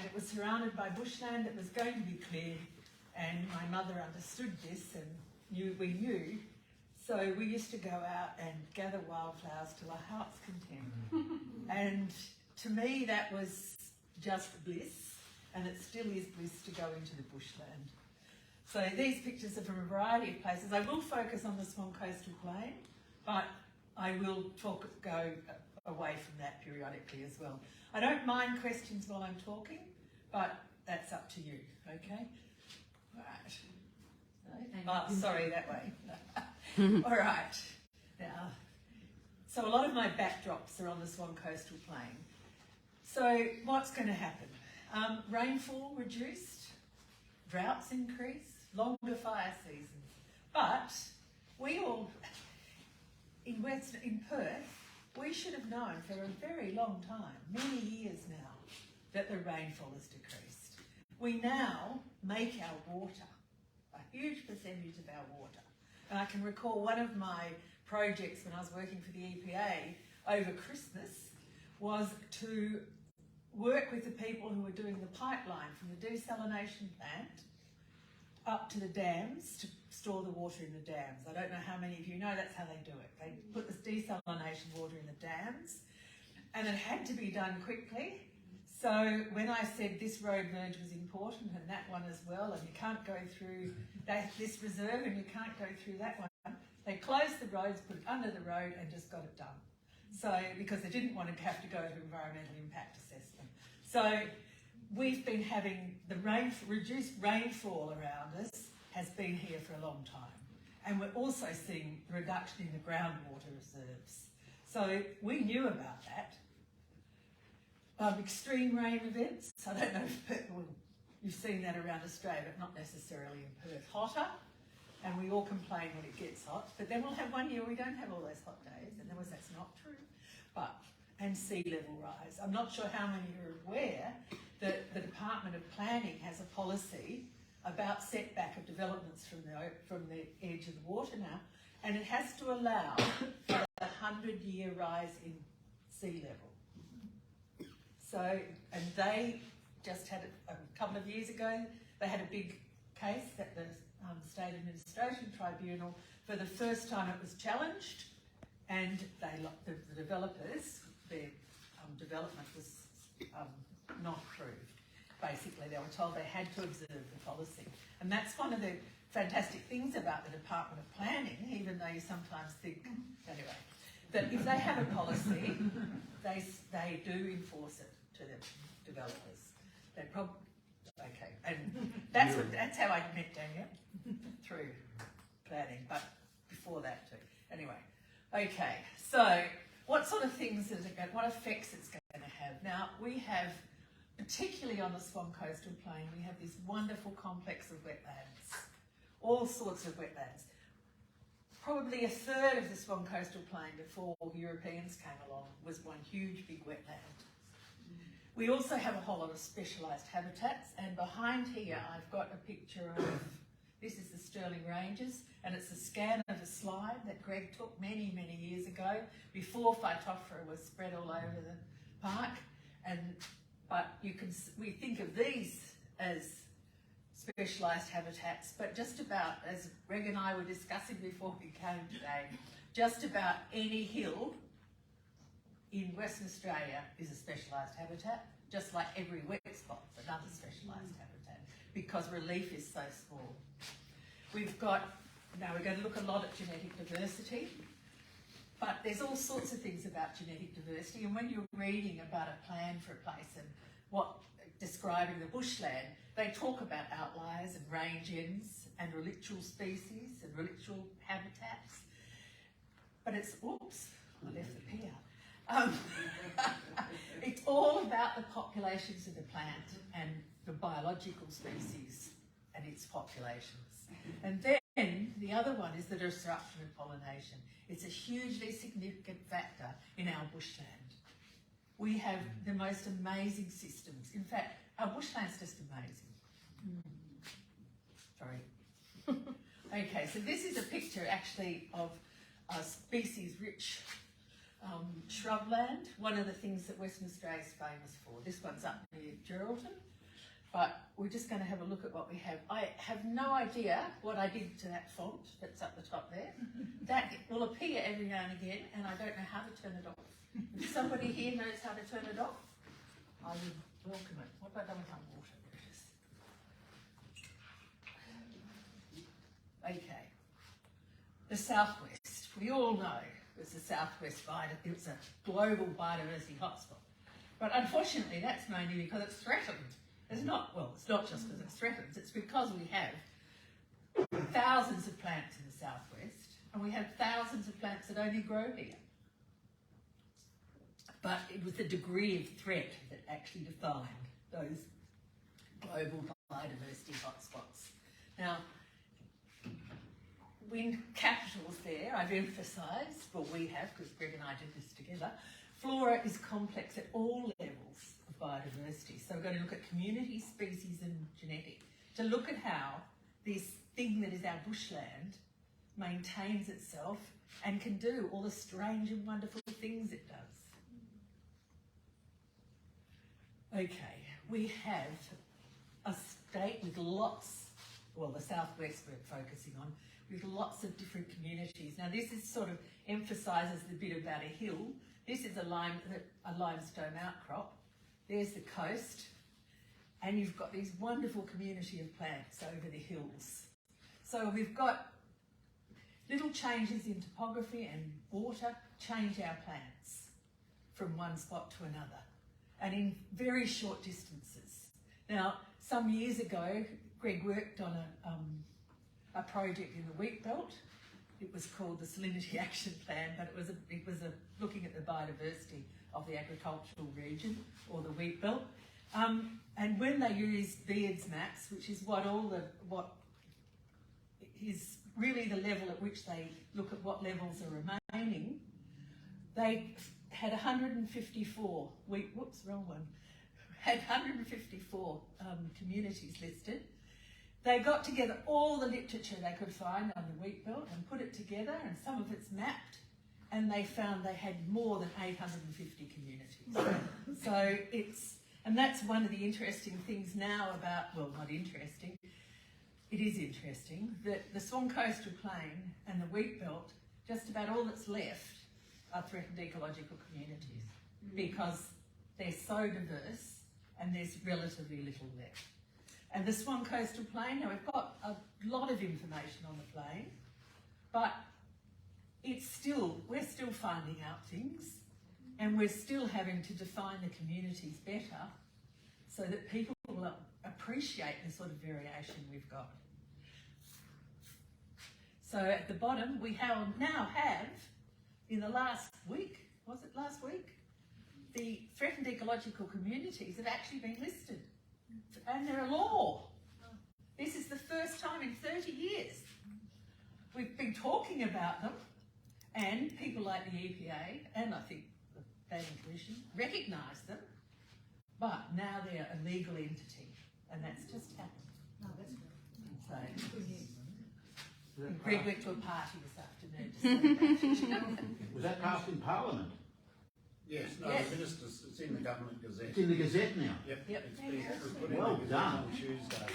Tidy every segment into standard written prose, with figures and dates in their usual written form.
and it was surrounded by bushland that was going to be cleared, and my mother understood this and we knew. So we used to go out and gather wildflowers till our heart's content. And to me that was just bliss, and it still is bliss to go into the bushland. So these pictures are from a variety of places. I will focus on the Swan Coastal Plain, but I will go away from that periodically as well. I don't mind questions while I'm talking, but that's up to you, okay? Right. Oh, sorry, that way. All right. Now, so a lot of my backdrops are on the Swan Coastal Plain. So what's going to happen? Rainfall reduced, droughts increased, longer fire seasons. But we all, in Perth, we should have known for a very long time, many years now, that the rainfall has decreased. We now make our water, a huge percentage of our water. And I can recall one of my projects when I was working for the EPA over Christmas was to work with the people who were doing the pipeline from the desalination plant up to the dams to store the water in the dams. I don't know how many of you know that's how they do it. They put this desalination water in the dams, and it had to be done quickly. So when I said this road merge was important and that one as well, and you can't go through this reserve and you can't go through that one, they closed the roads, put it under the road and just got it done. So, because they didn't want to have to go to environmental impact assessment. So we've been having the reduced rainfall around us has been here for a long time. And we're also seeing the reduction in the groundwater reserves. So we knew about that. Extreme rain events, I don't know if you've seen that around Australia, but not necessarily in Perth. Hotter, and we all complain when it gets hot, but then we'll have one year we don't have all those hot days, and that's not true. And sea level rise. I'm not sure how many are aware that the Department of Planning has a policy about setback of developments from the edge of the water now, and it has to allow for a 100-year rise in sea level. So, and they just had a couple of years ago, they had a big case at the State Administration Tribunal. For the first time it was challenged, and the developers, their development was not approved. Basically, they were told they had to observe the policy. And that's one of the fantastic things about the Department of Planning, even though you sometimes think, anyway, that if they have a policy, they do enforce it to the developers. They probably, okay, and that's how I met Daniel, through planning, but before that too. Anyway, okay, so what sort of things is it going, what effects it's going to have? Now, we have, particularly on the Swan Coastal Plain, we have this wonderful complex of wetlands, all sorts of wetlands. Probably a third of the Swan Coastal Plain before Europeans came along was one huge big wetland. We also have a whole lot of specialised habitats, and behind here I've got a picture of, this is the Stirling Ranges, and it's a scan of a slide that Greg took many, many years ago, before Phytophthora was spread all over the park. But we think of these as specialised habitats, but just about, as Greg and I were discussing before we came today, just about any hill in Western Australia is a specialised habitat, just like every wet spot's another specialised habitat, because relief is so small. Now we're going to look a lot at genetic diversity, but there's all sorts of things about genetic diversity, and when you're reading about a plan for a place and describing the bushland, they talk about outliers and range ends and relictual species and relictual habitats. But it's, oops, I left the P out. It's all about the populations of the plant and the biological species and its populations. And then the other one is the disruption of pollination. It's a hugely significant factor in our bushland. We have the most amazing systems. In fact, our bushland's just amazing. Sorry. Okay, so this is a picture actually of a species-rich shrubland, one of the things that Western Australia is famous for. This one's up near Geraldton, but we're just going to have a look at what we have. I have no idea what I did to that font that's up the top there. That will appear every now and again, and I don't know how to turn it off. If somebody here knows how to turn it off, I would welcome it. What have I done with my water? There it is. Okay. The Southwest. We all know it was the Southwest it was a global biodiversity hotspot. But unfortunately, that's mainly because it's threatened. It's not just because it's threatened, it's because we have thousands of plants in the Southwest, and we have thousands of plants that only grow here. But it was the degree of threat that actually defined those global biodiversity hotspots. Now, wind capitals there, I've emphasised, well we have, because Greg and I did this together, flora is complex at all levels of biodiversity. So we're going to look at community, species and genetic, to look at how this thing that is our bushland maintains itself and can do all the strange and wonderful things it does. Okay, we have a state with lots, well the Southwest we're focusing on, with lots of different communities. Now this is sort of emphasises the bit about a hill. This is a limestone outcrop. There's the coast, and you've got these wonderful community of plants over the hills. So we've got little changes in topography and water change our plants from one spot to another, and in very short distances. Now, some years ago, Greg worked on a project in the wheat belt. It was called the Salinity Action Plan, but it was looking at the biodiversity of the agricultural region or the wheat belt. And when they used Beard's maps, which is what is really the level at which they look at what levels are remaining, they had 154. Had 154 communities listed. They got together all the literature they could find on the wheat belt and put it together, and some of it's mapped, and they found they had more than 850 communities. And that's one of the interesting things now about, well, not interesting, it is interesting, that the Swan Coastal Plain and the wheat belt, just about all that's left are threatened ecological communities because they're so diverse and there's relatively little left. And the Swan Coastal Plain, now we've got a lot of information on the plain, but we're still finding out things, and we're still having to define the communities better so that people will appreciate the sort of variation we've got. So at the bottom, we now have, in the last week, was it last week? The threatened ecological communities have actually been listed. And they're a law. This is the first time in 30 years. We've been talking about them, and people like the EPA and I think the Planning Commission recognise them, but now they're a legal entity, and that's just happened. Oh, that's good. So, Greg went to a party this afternoon. Was that passed in Parliament? Yes, no, Yes. the ministers, it's in the Government Gazette. It's in the Gazette now. Yep, Yep. it's been put in Well the Gazette done. on Tuesday.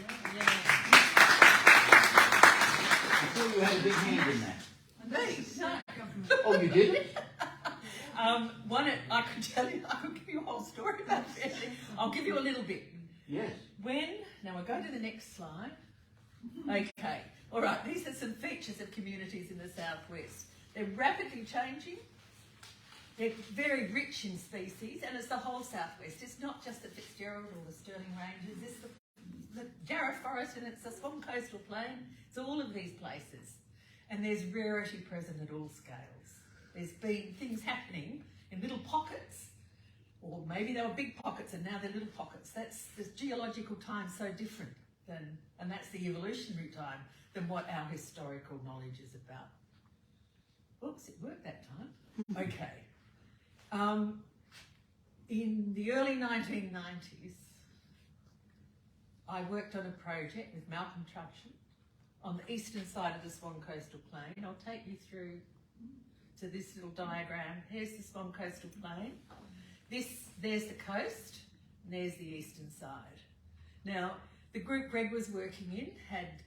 I thought you had a big hand in that. Me? No. Oh, you did? I could tell you, I could give you a whole story about it. I'll give you a little bit. Yes. Now we'll go to the next slide. Okay, all right, these are some features of communities in the Southwest. They're rapidly changing. They're very rich in species, and it's the whole Southwest. It's not just the Fitzgerald or the Stirling Ranges, it's the Jarrah Forest, and it's the Swan Coastal Plain. It's all of these places. And there's rarity present at all scales. There's been things happening in little pockets, or maybe they were big pockets and now they're little pockets. That's the geological time so different and that's the evolutionary time than what our historical knowledge is about. Oops, it worked that time. Okay. In the early 1990s, I worked on a project with Malcolm Trudgeon on the eastern side of the Swan Coastal Plain. I'll take you through to this little diagram. Here's the Swan Coastal Plain. There's the coast, and there's the eastern side. Now, the group Greg was working in had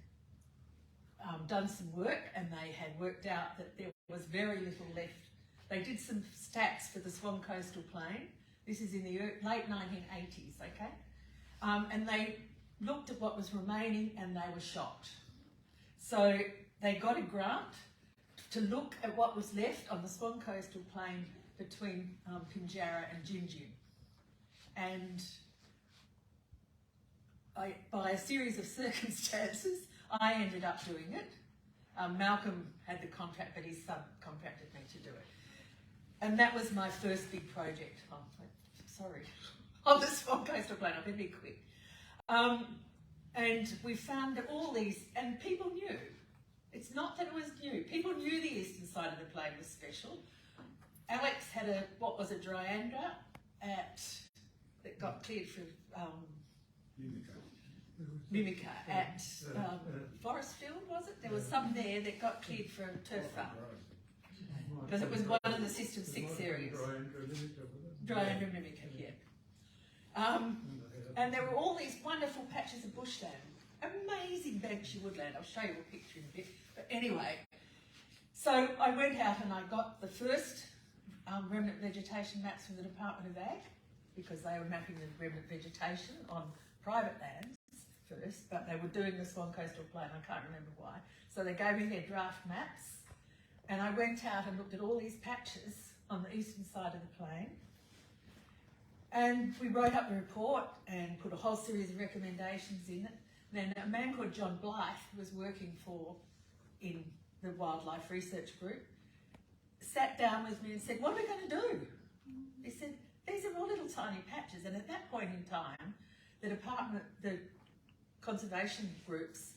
done some work, and they had worked out that there was very little left. They did some stats for the Swan Coastal Plain. This is in the late 1980s, okay? And they looked at what was remaining and they were shocked. So they got a grant to look at what was left on the Swan Coastal Plain between Pinjarra and Gin. And by a series of circumstances, I ended up doing it. Malcolm had the contract, but his son contracted me to do it. And that was my first big project. Oh, sorry. On the Swan Coastal Plain, I'll be quick. And we found that all these, and people knew. It's not that it was new. People knew the eastern side of the plain was special. Alex had a dryandra that got cleared for Mimica at Forestfield, was it? There was some there that got cleared for a turf farm. Because it was one of the System 6 areas. Dryandra Mimica, yeah. And there were all these wonderful patches of bushland. Amazing Banksy woodland. I'll show you a picture in a bit. But anyway, so I went out and I got the first remnant vegetation maps from the Department of Ag, because they were mapping the remnant vegetation on private lands first, but they were doing the Swan Coastal Plain. I can't remember why. So they gave me their draft maps, and I went out and looked at all these patches on the eastern side of the plain. And we wrote up a report and put a whole series of recommendations in it. Then a man called John Blythe, who was working in the Wildlife Research Group, sat down with me and said, "What are we going to do?" He said, "These are all little tiny patches." And at that point in time, the conservation groups,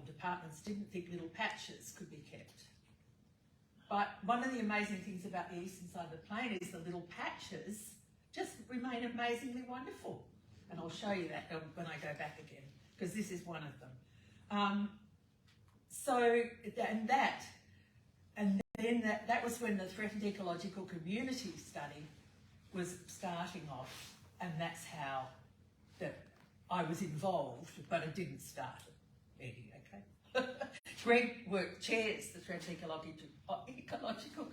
departments didn't think little patches could be kept. But one of the amazing things about the eastern side of the plain is the little patches just remain amazingly wonderful. And I'll show you that when I go back again, because this is one of them. That was when the Threatened Ecological Community study was starting off, and that's how I was involved, but it didn't start at Eddie, okay? Greg chairs the Threatened Ecological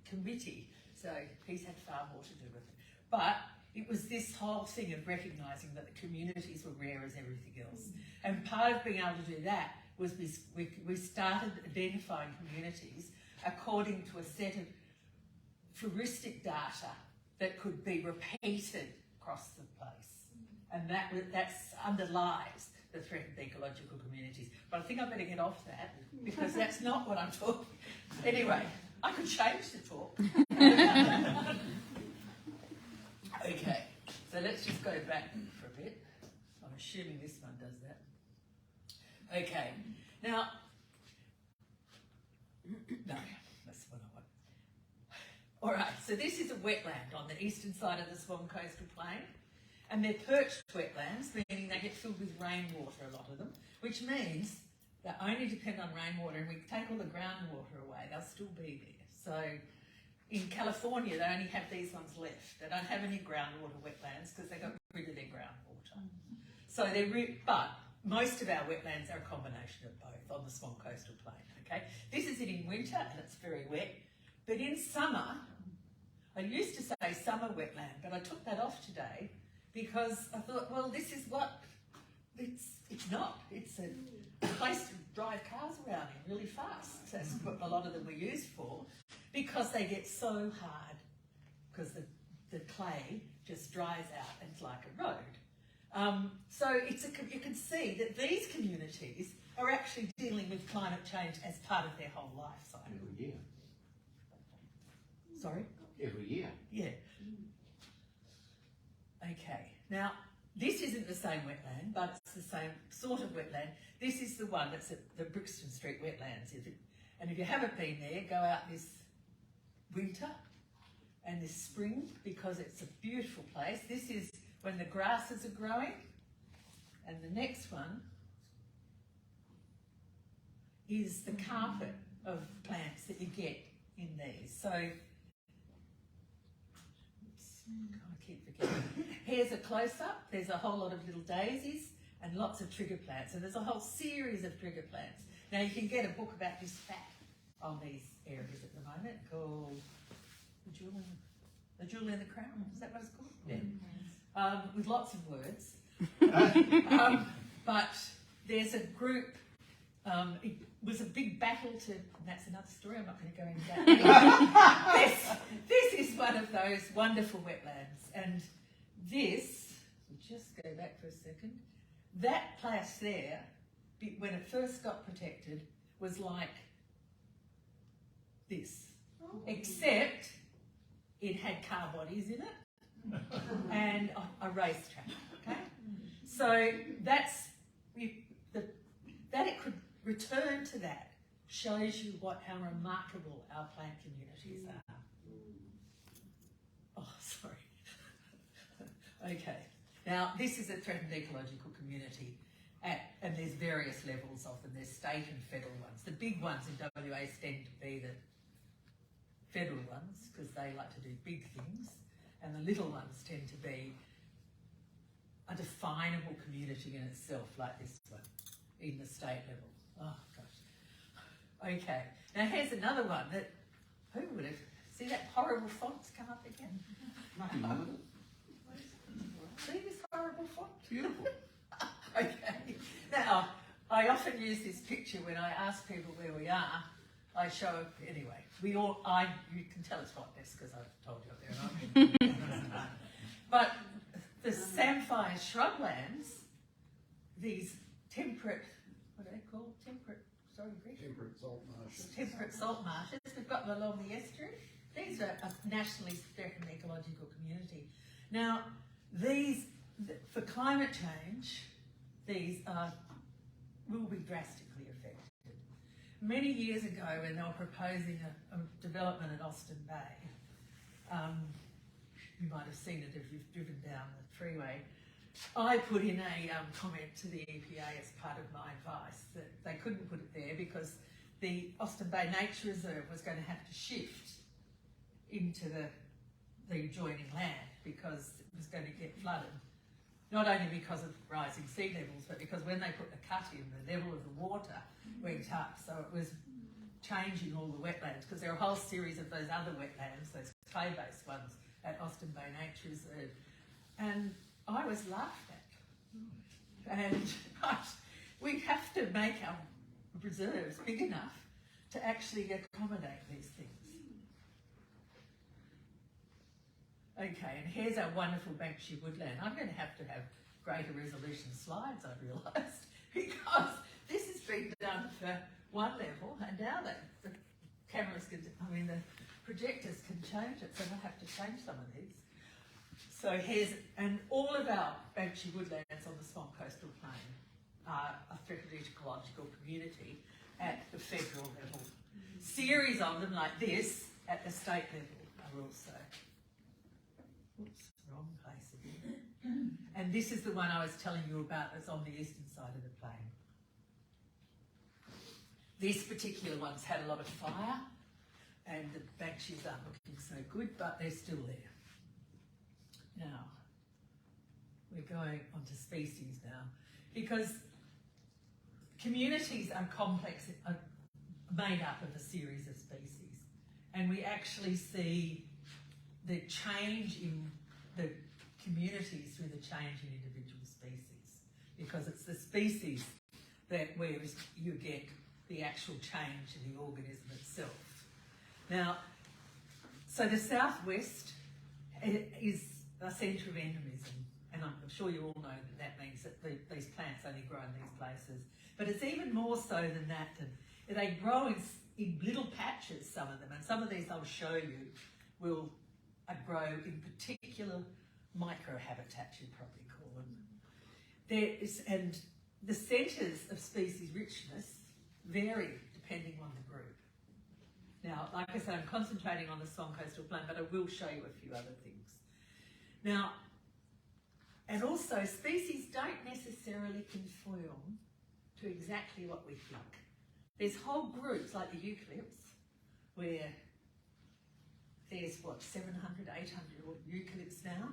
Committee, so he's had far more to do with it. But it was this whole thing of recognising that the communities were rare as everything else. And part of being able to do that was we started identifying communities according to a set of floristic data that could be repeated across the place. And that underlies the threatened ecological communities. But I think I better get off that, because that's not what I'm talking. Anyway, I could change the talk. Okay, so let's just go back for a bit. I'm assuming this one does that. Okay, now, no, that's what I want. All right, so this is a wetland on the eastern side of the Swan Coastal Plain, and they're perched wetlands, meaning they get filled with rainwater, a lot of them, which means they only depend on rainwater, and we take all the groundwater away, they'll still be there. So in California, they only have these ones left. They don't have any groundwater wetlands because they got rid of their groundwater. So but most of our wetlands are a combination of both on the Swan Coastal Plain, okay? This is it in winter and it's very wet, but in summer, I used to say summer wetland, but I took that off today because I thought, well, this is what, it's not. It's a place to drive cars around in really fast. That's what a lot of them were used for, because they get so hard, because the clay just dries out and it's like a road. So you can see that these communities are actually dealing with climate change as part of their whole life cycle. Every year. Sorry? Every year. Yeah. Okay. Now, this isn't the same wetland, but it's the same sort of wetland. This is the one that's at the Brixton Street wetlands. And if you haven't been there, go out this winter and this spring, because it's a beautiful place. This is when the grasses are growing, and the next one is the carpet of plants that you get in these. So, I keep forgetting. Here's a close-up. There's a whole lot of little daisies and lots of trigger plants. And there's a whole series of trigger plants. Now, you can get a book about this fact on these areas at the moment called The Jewel in the Crown. Is that what it's called? Yeah. With lots of words. But there's a group, it was a big battle to, and that's another story, I'm not going to go into that. this is one of those wonderful wetlands. And this, we'll just go back for a second, that place there, when it first got protected, was like this, except it had car bodies in it and a racetrack. Okay, so that's that it could return to that shows you how remarkable our plant communities are. Oh, sorry. Okay, now this is a threatened ecological community. And there's various levels of them. There's state and federal ones. The big ones in WA tend to be the federal ones because they like to do big things, and the little ones tend to be a definable community in itself, like this one, in the state level. Oh gosh. Okay, now here's another one that, who would have, see that horrible font's come up again? Nothing wrong with it. See this horrible font? Beautiful. Okay. Now, I often use this picture when I ask people where we are. I show, anyway, you can tell it's hotness because I've told you up there, right? But the samphire shrublands, these temperate, what are they called? Temperate salt marshes. We've got them along the estuary. These are a nationally threatened ecological community. Now, these, for climate change, these will be drastically affected. Many years ago, when they were proposing a development at Austin Bay, you might have seen it if you've driven down the freeway, I put in a comment to the EPA as part of my advice that they couldn't put it there because the Austin Bay Nature Reserve was going to have to shift into the adjoining land because it was going to get flooded. Not only because of rising sea levels, but because when they put the cut in, the level of the water went up. So it was changing all the wetlands, because there are a whole series of those other wetlands, those clay-based ones at Austin Bay Nature Reserve. And I was laughed at. And we have to make our reserves big enough to actually accommodate these things. Okay, and here's our wonderful Banksy woodland. I'm going to have greater resolution slides, I've realised, because this has been done for one level, and now the cameras can, the projectors can change it, so we'll have to change some of these. So and all of our Banksy woodlands on the Swan Coastal Plain are a threatened ecological community at the federal level. Series of them like this at the state level are also. Oops, wrong place again. And this is the one I was telling you about that's on the eastern side of the plain. These particular ones had a lot of fire, and the Banksys aren't looking so good, but they're still there. Now, we're going on to species now, because communities are complex, are made up of a series of species, and we actually see the change in the communities through the change in individual species, because it's the species that where you get the actual change in the organism itself. Now, so the southwest is a centre of endemism, and I'm sure you all know that means that these plants only grow in these places. But it's even more so than that. And they grow in little patches, some of them, and some of these I'll show you will grow in particular microhabitats, you'd probably call them. And the centres of species richness vary depending on the group. Now, like I said, I'm concentrating on the Swan Coastal Plain, but I will show you a few other things. Now, and also species don't necessarily conform to exactly what we think. There's whole groups like the eucalypts where there's what, 700, 800 eucalypts now.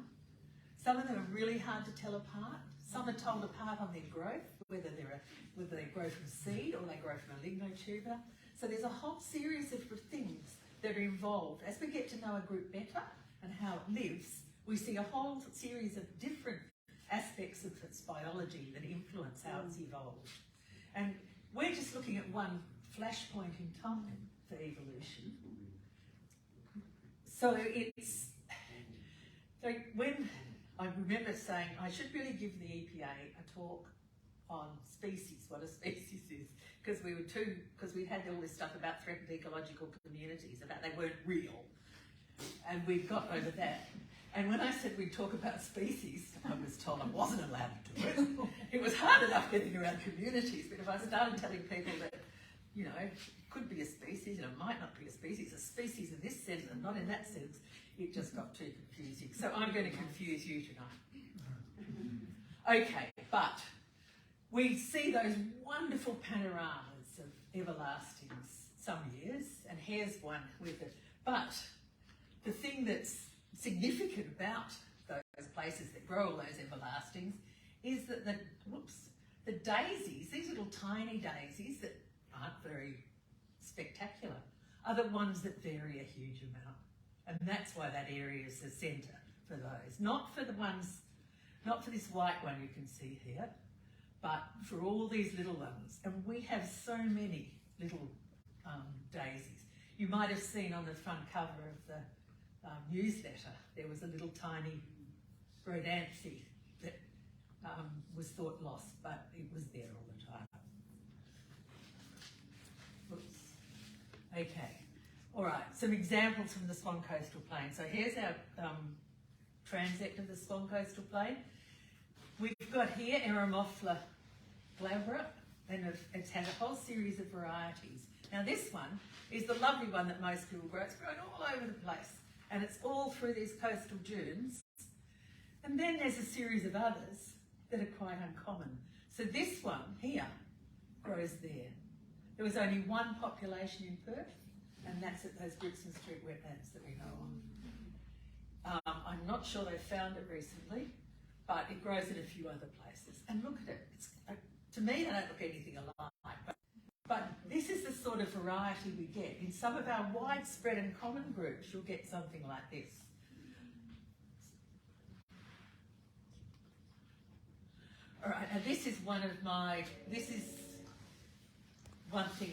Some of them are really hard to tell apart. Some are told apart on their growth, whether they grow from seed or they grow from a lignotuber. So there's a whole series of things that are involved. As we get to know a group better and how it lives, we see a whole series of different aspects of its biology that influence how it's evolved. And we're just looking at one flashpoint in time for evolution. So when I remember saying I should really give the EPA a talk on species, what a species is, because we'd had all this stuff about threatened ecological communities, about they weren't real, and we'd got over that. And when I said we'd talk about species, I was told I wasn't allowed to do it. It was hard enough getting around communities, but if I started telling people that, you know, it could be a species and it might not be a species in this sense and not in that sense, it just got too confusing. So I'm going to confuse you tonight. Okay, but we see those wonderful panoramas of everlastings some years, and here's one with it. But the thing that's significant about those places that grow all those everlastings is that the daisies, these little tiny daisies that aren't very spectacular, are the ones that vary a huge amount. And that's why that area is the centre for those. Not for the ones, not for this white one you can see here, but for all these little ones. And we have so many little daisies. You might have seen on the front cover of the newsletter, there was a little tiny Rhodanthe that was thought lost, but it was there all the time. Oops. Okay. All right, some examples from the Swan Coastal Plain. So here's our transect of the Swan Coastal Plain. We've got here Eremophila glabra, and it has a whole series of varieties. Now this one is the lovely one that most people grow. It's grown all over the place, and it's all through these coastal dunes. And then there's a series of others that are quite uncommon. So this one here grows there. There was only one population in Perth, and that's at those Brixton Street wetlands that we know of. I'm not sure they've found it recently, but it grows in a few other places. And look at it. To me, they don't look anything alike. But this is the sort of variety we get. In some of our widespread and common groups, you'll get something like this. All right, and this is one thing